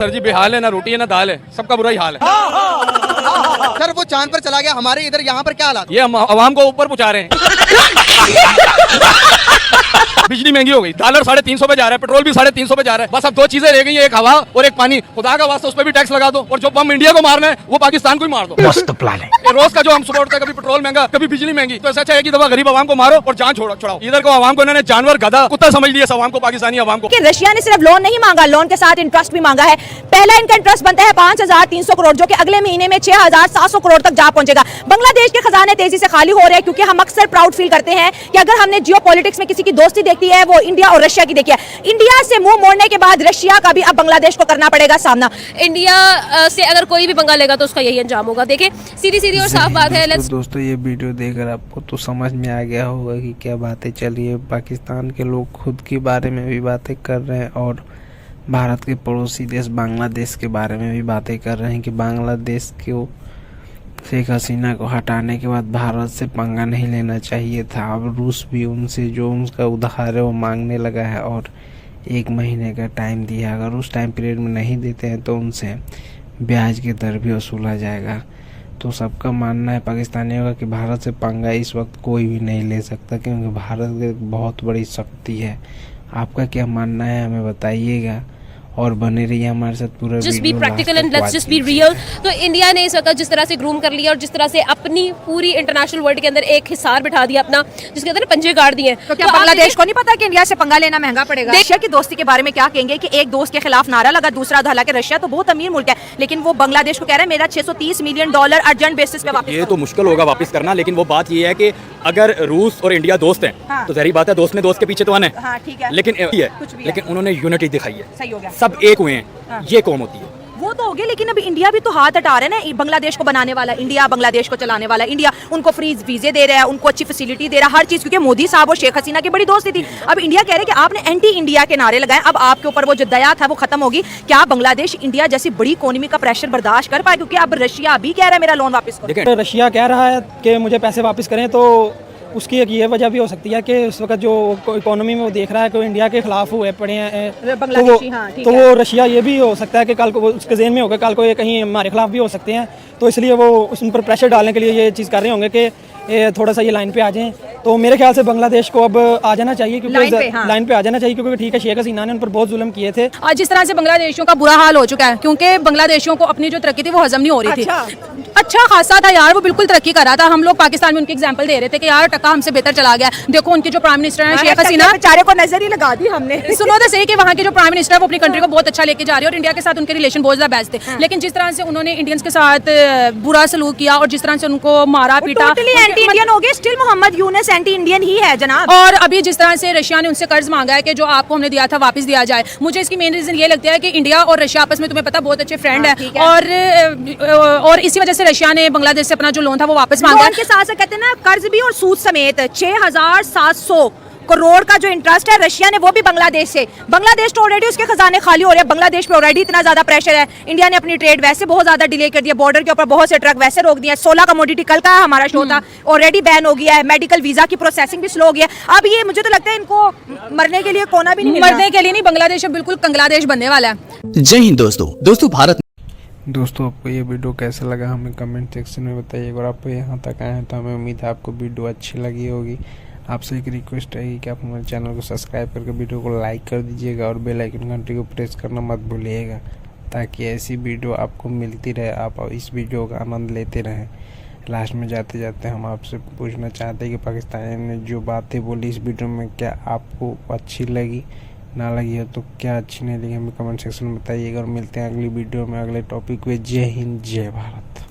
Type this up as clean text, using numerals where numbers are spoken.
Sir जी बेहाल है, ना रोटी है ना दाल है, सबका बुरा ही हाल है। सर वो चांद पर चला गया, हमारे इधर यहाँ पर क्या हालात? ये हम आवाम को ऊपर पहुंचा रहे हैं। बिजली महंगी हो गई, डॉलर 350 पे जा रहा है, पेट्रोल भी 350 पे जा रहा है। बस अब दो चीजें रह गई हैं, एक हवा और एक पानी। खुदा का वास्ता उस पर भी टैक्स लगा दो, और जो बम इंडिया को मारना है वो पाकिस्तान को ही मार दो। मस्त प्लान है। रोज का जो हम सुबह उठते हैं, कभी पेट्रोल महंगा कभी बिजली महंगी, तो ऐसा चाहिए कि दफा गरीब आवाम को मारो और जान छुड़ाओ। इधर को आवाम को इन्होंने जानवर गधा कुत्ता समझ लिया, आवाम को, पाकिस्तानी आवाम को। रशिया ने सिर्फ लोन नहीं मांगा, लोन के साथ इंटरेस्ट भी मांगा है। पहला इनका इंटरेस्ट बनता है 5300 करोड़, जो कि अगले महीने में 6700 करोड़ तक जा पहुंचेगा। बांग्लादेश के खजाने तेजी से खाली हो रहे हैं, क्योंकि हम अक्सर प्राउड फील करते हैं कि अगर हमने जियोपॉलिटिक्स में किसी की दोस्ती देखी है वो इंडिया और रशिया की देखी है। इंडिया से मुंह मोड़ने के बाद रशिया का भी अब बांग्लादेश को करना पड़ेगा सामना। इंडिया से अगर कोई भी पंगा लेगा तो उसका यही अंजाम होगा। देखिए सीधी और साफ बात है। दोस्तों ये वीडियो देखकर आपको तो समझ में आ गया होगा कि क्या बातें चल रही है। पाकिस्तान के लोग खुद के बारे में भी बातें कर रहे हैं और भारत के पड़ोसी देश बांग्लादेश के बारे में भी बातें कर रहे हैं कि बांग्लादेश को शेख हसीना को हटाने के बाद भारत से पंगा नहीं लेना चाहिए था। अब रूस भी उनसे जो उनका उधार है वो मांगने लगा है और 1 महीने का टाइम दिया। अगर उस टाइम पीरियड में नहीं देते हैं तो उनसे ब्याज की दर भी वसूला जाएगा। तो सबका मानना है पाकिस्तानियों का कि भारत से पंगा इस वक्त कोई भी नहीं ले सकता, क्योंकि भारत एक बहुत बड़ी शक्ति है। आपका क्या मानना है हमें बताइएगा और बने रहिए हमारे साथ पूरा video. Just be practical and let's just be real. तो इंडिया ने इस वक्त जिस तरह से ग्रूम कर लिया और जिस तरह से अपनी पूरी इंटरनेशनल वर्ल्ड के अंदर एक हिसार बिठा दिया अपना, जिसके अंदर पंजे गाड़ दिए। तो क्या बांग्लादेश को नहीं पता कि इंडिया से पंगा लेना महंगा पड़ेगा? रशिया की दोस्ती के बारे में क्या कहेंगे कि एक दोस्त के खिलाफ नारा लगा, दूसरा, हालांकि रशिया तो बहुत अमीर मुल्क है, लेकिन वो बांग्लादेश को कह रहा है मेरा $630 मिलियन अर्जेंट बेसिस पे वापस। ये तो मुश्किल होगा वापस करना, लेकिन वो बात ये है कि अगर रूस और इंडिया दोस्त हैं, हाँ। तो जहरी बात है दोस्त ने दोस्त के पीछे तो आना है। हाँ, ठीक है। लेकिन उन्होंने यूनिटी दिखाई है, सही हो गया। सब एक हुए हैं। हाँ। ये कौम होती है। वो तो हो गया, लेकिन अभी इंडिया भी तो हाथ हटा रहे हैं ना। बांग्लादेश को बनाने वाला इंडिया, बांग्लादेश को चलाने वाला इंडिया, उनको फ्री वीजे दे रहा है, उनको अच्छी फैसिलिटी दे रहा है, हर चीज, क्योंकि मोदी साहब और शेख हसीना की बड़ी दोस्ती थी। अब इंडिया कह रहे हैं कि आपने एंटी इंडिया के नारे लगाए, अब आपके ऊपर वो जो दया था वो खत्म होगी। क्या बांग्लादेश इंडिया जैसी बड़ी इकोनॉमी का प्रेशर बर्दाश्त कर पाए? क्योंकि अब रशिया भी कह रहा है मेरा लोन वापस करो। रशिया कह रहा है कि मुझे पैसे वापस करें, तो उसकी एक ये वजह भी हो सकती है कि उस वक्त जो इकोनॉमी में वो देख रहा है कि वो इंडिया के खिलाफ हुए पड़े हैं, तो वो रशिया ये भी हो सकता है कि कल को उसके ज़हन में होगा कल को ये कहीं हमारे खिलाफ भी हो सकते हैं, तो इसलिए वो उन पर प्रेशर डालने के लिए ये चीज़ कर रहे होंगे कि थोड़ा सा ये लाइन पे आ जाएं। तो मेरे ख्याल से बांग्लादेश को अब आ जाना चाहिए, क्योंकि लाइन पे आ जाना चाहिए, क्योंकि ठीक है शेख हसीना ने उन पर बहुत जुल्म किए थे। आज जिस तरह से बांग्लादेशियों का बुरा हाल हो चुका है, क्योंकि बांग्लादेशियों को अपनी जो तरक्की थी वो हजम नहीं हो रही थी। अच्छा खासा था यार, वो बिल्कुल तरक्की कर रहा था। हम लोग पाकिस्तान में उनकी एग्जांपल दे रहे थे कि यार टक्का हमसे बेहतर चला गया। देखो उनके जो प्राइम मिनिस्टर हैं शेख हसीना, बेचारे को नजर ही लगा दी हमने। सुनो तो सही कि वहाँ के जो प्राइम मिनिस्टर है वो अपनी कंट्री को बहुत अच्छा लेके जा रहे हैं और इंडिया के साथ उनके रिलेशन बहुत ज्यादा बेस्ट थे। लेकिन जिस तरह से उन्होंने इंडियंस के साथ बुरा सलूक किया और जिस तरह से उनको मारा पीटा, एंटी इंडियन हो गए। Still Mohammad Yunus anti Indian ही है जनाब। और अभी जिस तरह से रशिया ने उनसे कर्ज मांगा है कि जो आपको हमने दिया था वापस दिया जाए। मुझे इसकी मेन रीजन ये लगता है कि इंडिया और रशिया आपस में, तुम्हें पता, बहुत अच्छे फ्रेंड है और इसी वजह से रशिया ने बांग्लादेश से अपना जो लोन था वो वापस मांगा। उनके साथ कहते हैं ना, कर्ज भी और सूद समेत 6700 करोड़ का जो इंटरेस्ट है रशिया ने वो भी बांग्लादेश से। बांग्लादेश तो ऑलरेडी उसके खजाने खाली हो रहे हैं, बांग्लादेश पे ऑलरेडी इतना ज्यादा प्रेशर है। इंडिया ने अपनी ट्रेड वैसे बहुत ज्यादा डिले कर दिया, बॉर्डर के ऊपर बहुत से ट्रक वैसे रोक दिया। 16 कमोडिटी कल का हमारा शो था, ऑलरेडी बैन हो गया है। मेडिकल वीजा की प्रोसेसिंग भी स्लो हो गया। अब ये मुझे तो लगता है इनको मरने के लिए कोना भी नहीं, मरने के लिए नहीं, बांग्लादेश अब बिल्कुल कंग्लादेश बनने वाला है। जय हिंद दोस्तों भारत। दोस्तों आपको ये वीडियो कैसा लगा हमें कमेंट सेक्शन में बताइए। अगर आप यहाँ तक आए हैं तो हमें उम्मीद है आपको वीडियो अच्छी लगी होगी। आपसे एक रिक्वेस्ट है कि आप हमारे चैनल को सब्सक्राइब करके वीडियो को लाइक कर दीजिएगा और बेल आइकन घंटी को प्रेस करना मत भूलिएगा, ताकि ऐसी वीडियो आपको मिलती रहे, आप इस वीडियो का आनंद लेते रहें। लास्ट में जाते जाते हम आपसे पूछना चाहते हैं कि पाकिस्तान ने जो बातें बोली इस वीडियो में, क्या आपको अच्छी लगी? ना लगी हो तो क्या अच्छी नहीं लगी हमें कमेंट सेक्शन में बताइएगा। और मिलते हैं अगली वीडियो में अगले टॉपिक पे। जय हिंद, जय भारत।